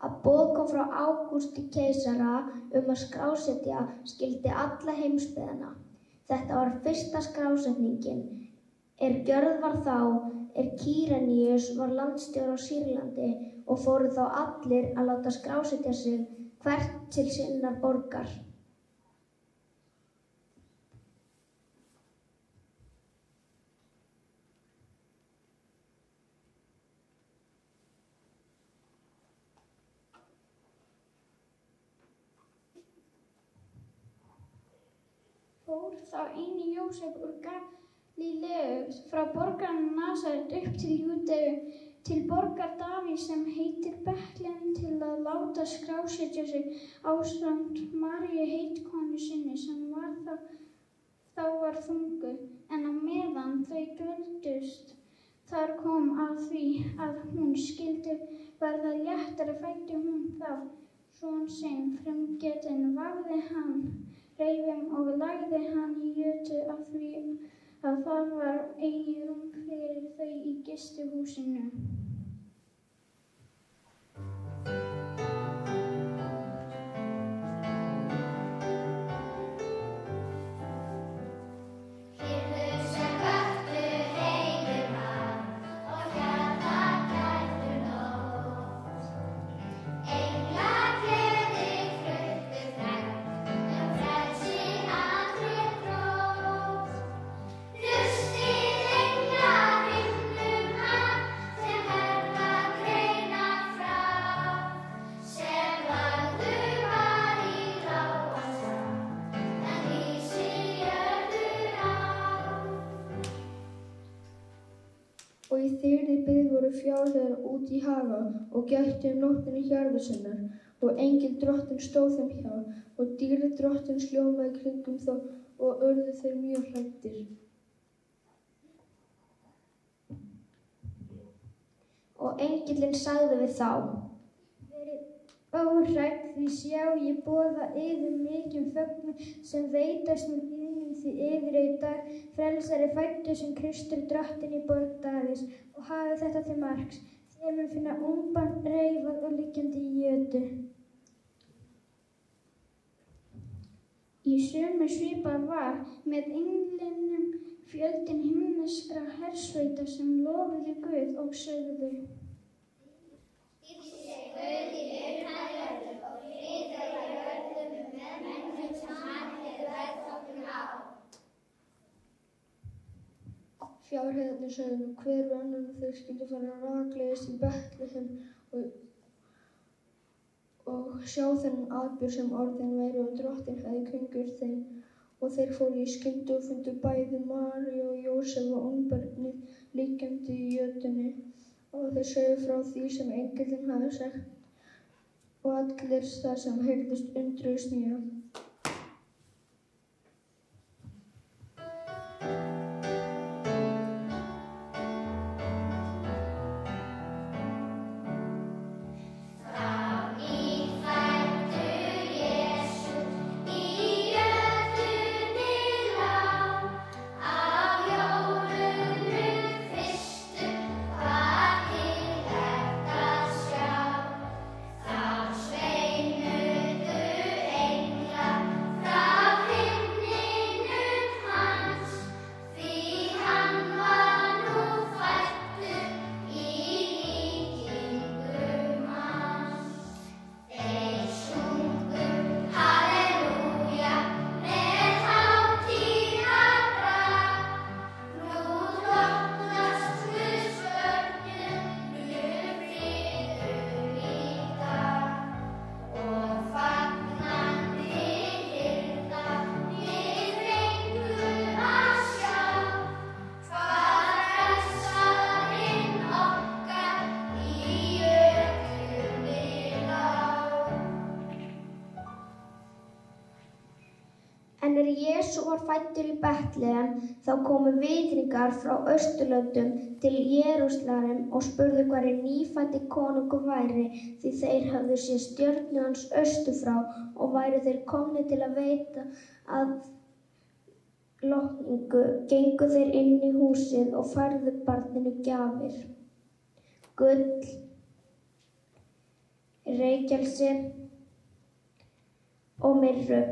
að boð kom frá Ágústi keisara að skrásetja skyldi alla heimsbyggðina. Þetta var fyrsta skrásetningin gjörð var þá Kýreníus var landstjóri á Sýrlandi og fóru þá allir að láta skrásetja sig hvert til sinnar borgar. Fór þá eini Jósef úr Galíleu frá borgarinum Nasaret upp til Júdeu, til borgar Davíðs sem heitir Betlehem, til að láta skrásetja sig ásamt Maríu heitkonu sinni, sem þá var þunguð. En á meðan þau dvöldust þar kom að því að hún skyldi verða léttari, fæddi hún þá son sinn frumgetinn, vafði hann reifum og lagði hann í jötu af því að það var eigi rúm fyrir þau í gistihúsinu. Og í þeirri byggð voru fjárhliðar út í haga og gættu nóttinni hjarðar sinnar, og engill drottins stóð þeim hjá, og dýrð drottins hljómaði kringum þá og urðu þeir mjög hræddir. Og engillinn sagði við þá: Verið óhrædd, því sjá ég boða yður mikinn fögnuð sem veitast með blíðum, því yður í dag frelsari fæddur sem Kristur drottinn í borg Davíðs, og hafið þetta til marks. Þér mun finna ungbarn reifað og liggjandi í jötu. Í sömu svipað var með englinum fjöldinn himneskra hersveita sem lofuðu Guð og sögðu: Fjárhliðarnir sögðu nú hver við annan að þeir skyldu fara rakleiðis til Betlehem og sjá þennan atburð sem orðinn væri, og drottinn hefði kringum þeim. Og þeir fóru í skyndi og fundu bæði Maríu og Jósef og ungbarnið liggjandi í jötunni, og þeir sögðu frá því sem engillinn hafði sagt, og allir það sem heyrðust undruðust mjög. En Jesú var fæddur í Betlehem, þá komu vitringar frá Austurlöndum til Jerúsalem og spurðu hvar nýfæddi konungur væri, því þeir höfðu séð stjörnu hans austur frá, og væru þeir komnir til að veita að lotningu, gengu þeir inn í húsið og færðu barninu gjafir: gull, reykelsi og myrru.